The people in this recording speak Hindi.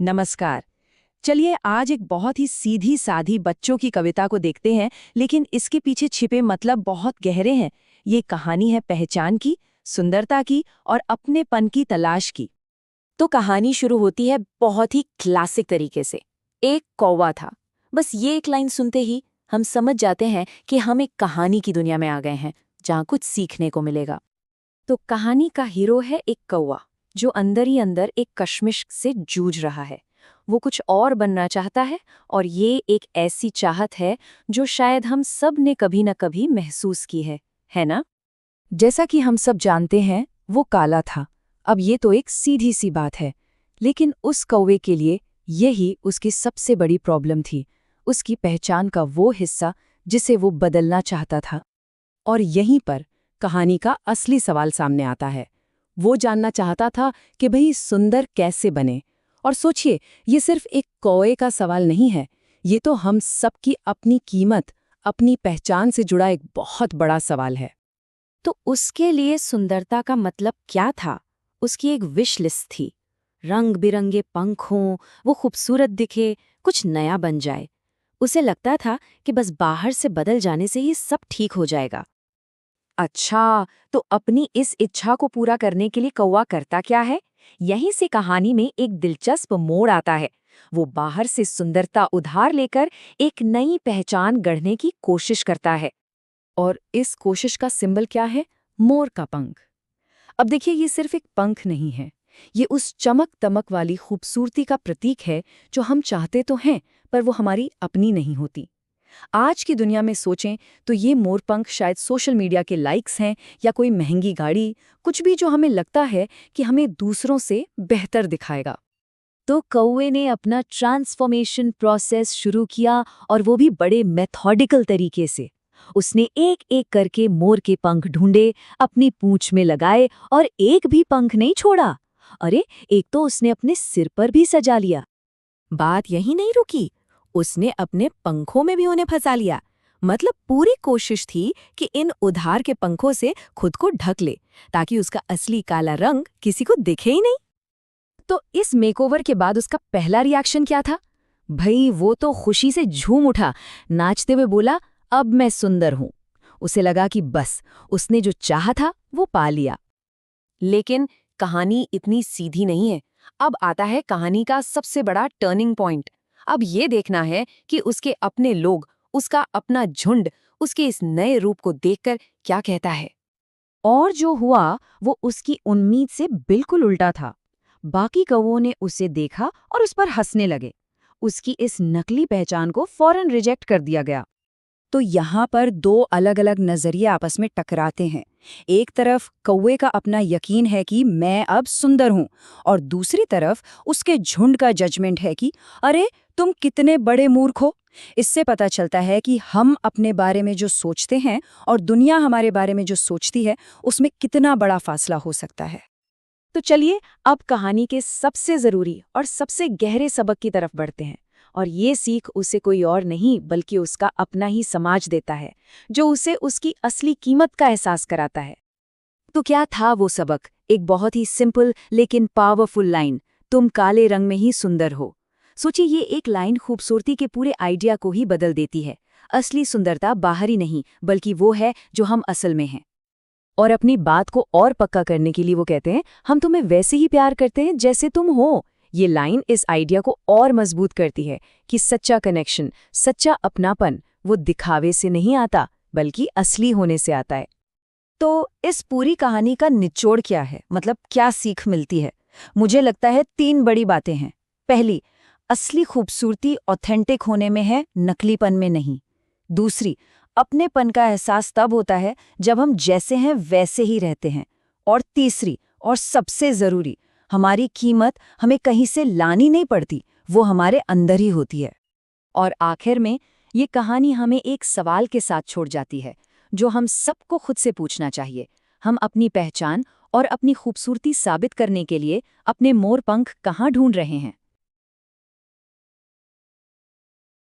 नमस्कार। चलिए आज एक बहुत ही सीधी सादी बच्चों की कविता को देखते हैं, लेकिन इसके पीछे छिपे मतलब बहुत गहरे हैं। ये कहानी है पहचान की, सुंदरता की और अपनेपन की तलाश की। तो कहानी शुरू होती है बहुत ही क्लासिक तरीके से। एक कौवा था। बस ये एक लाइन सुनते ही हम समझ जाते हैं कि हम एक कहानी की दुनिया में आ गए हैं, जहाँ कुछ सीखने को मिलेगा। तो कहानी का हीरो है एक कौवा, जो अंदर ही अंदर एक कश्मकश से जूझ रहा है। वो कुछ और बनना चाहता है, और ये एक ऐसी चाहत है जो शायद हम सब ने कभी न कभी महसूस की है ना? जैसा कि हम सब जानते हैं, वो काला था। अब ये तो एक सीधी सी बात है, लेकिन उस कौवे के लिए यही उसकी सबसे बड़ी प्रॉब्लम थी, उसकी पहचान का वो हिस्सा जिसे वो बदलना चाहता था। और यहीं पर कहानी का असली सवाल सामने आता है। वो जानना चाहता था कि भई सुंदर कैसे बने। और सोचिए, ये सिर्फ एक कौवे का सवाल नहीं है, ये तो हम सबकी अपनी कीमत, अपनी पहचान से जुड़ा एक बहुत बड़ा सवाल है। तो उसके लिए सुंदरता का मतलब क्या था? उसकी एक विश लिस्ट थी। रंग बिरंगे पंख हों, वो खूबसूरत दिखे, कुछ नया बन जाए। उसे लगता था कि बस बाहर से बदल जाने से ही सब ठीक हो जाएगा। अच्छा, तो अपनी इस इच्छा को पूरा करने के लिए कौवा करता क्या है? यहीं से कहानी में एक दिलचस्प मोड़ आता है। वो बाहर से सुंदरता उधार लेकर एक नई पहचान गढ़ने की कोशिश करता है। और इस कोशिश का सिंबल क्या है? मोर का पंख। अब देखिए, ये सिर्फ एक पंख नहीं है, ये उस चमक तमक वाली खूबसूरती का प्रतीक है जो हम चाहते तो हैं, पर वो हमारी अपनी नहीं होती। आज की दुनिया में सोचें तो ये मोरपंख शायद सोशल मीडिया के लाइक्स हैं, या कोई महंगी गाड़ी, कुछ भी जो हमें लगता है कि हमें दूसरों से बेहतर दिखाएगा। तो कौवे ने अपना ट्रांसफॉर्मेशन प्रोसेस शुरू किया, और वो भी बड़े मेथोडिकल तरीके से। उसने एक एक करके मोर के पंख ढूंढे, अपनी पूंछ में लगाए, और एक भी पंख नहीं छोड़ा। अरे, एक तो उसने अपने सिर पर भी सजा लिया। बात यही नहीं रुकी, उसने अपने पंखों में भी उन्हें फंसा लिया। मतलब पूरी कोशिश थी कि इन उधार के पंखों से खुद को ढक ले, ताकि उसका असली काला रंग किसी को दिखे ही नहीं। तो इस मेकओवर के बाद उसका पहला रिएक्शन क्या था? भई वो तो खुशी से झूम उठा, नाचते हुए बोला, अब मैं सुंदर हूं। उसे लगा कि बस उसने जो चाहा था वो पा लिया। लेकिन कहानी इतनी सीधी नहीं है। अब आता है कहानी का सबसे बड़ा टर्निंग पॉइंट। अब ये देखना है कि उसके अपने लोग, उसका अपना झुंड, उसके इस नए रूप को देखकर क्या कहता है। और जो हुआ वो उसकी उम्मीद से बिल्कुल उल्टा था। बाकी कौवों ने उसे देखा और उस पर हंसने लगे। उसकी इस नकली पहचान को फौरन रिजेक्ट कर दिया गया। तो यहाँ पर दो अलग-अलग नजरिए आपस में टकराते हैं। एक तरफ कौवे का अपना यकीन है कि मैं अब सुंदर हूँ, और दूसरी तरफ उसके झुंड का जजमेंट है कि अरे, तुम कितने बड़े मूर्ख हो। इससे पता चलता है कि हम अपने बारे में जो सोचते हैं और दुनिया हमारे बारे में जो सोचती है, उसमें कितना बड़ा फासला हो सकता है। तो चलिए अब कहानी के सबसे जरूरी और सबसे गहरे सबक की तरफ बढ़ते हैं। और ये सीख उसे कोई और नहीं बल्कि उसका अपना ही समाज देता है, जो उसे उसकी असली कीमत का एहसास कराता है। तो क्या था वो सबक? एक बहुत ही सिंपल लेकिन पावरफुल लाइन, तुम काले रंग में ही सुंदर हो। सोचिए, ये एक लाइन खूबसूरती के पूरे आइडिया को ही बदल देती है। असली सुंदरता बाहरी नहीं, बल्कि वो है जो हम असल में हैं। और अपनी बात को और पक्का करने के लिए वो कहते हैं, हम तुम्हें वैसे ही प्यार करते हैं जैसे तुम हो। ये लाइन इस आइडिया को और मजबूत करती है कि सच्चा कनेक्शन, सच्चा अपनापन वो दिखावे से नहीं आता, बल्कि असली होने से आता है। तो इस पूरी कहानी का निचोड़ क्या है? मतलब क्या सीख मिलती है? मुझे लगता है 3 बड़ी बातें हैं। पहली, असली खूबसूरती ऑथेंटिक होने में है, नकलीपन में नहीं। दूसरी, अपनेपन का एहसास तब होता है जब हम जैसे हैं वैसे ही रहते हैं। और तीसरी और सबसे जरूरी, हमारी कीमत हमें कहीं से लानी नहीं पड़ती, वो हमारे अंदर ही होती है। और आखिर में ये कहानी हमें एक सवाल के साथ छोड़ जाती है, जो हम सबको खुद से पूछना चाहिए। हम अपनी पहचान और अपनी खूबसूरती साबित करने के लिए अपने मोर पंख कहाँ ढूंढ रहे हैं?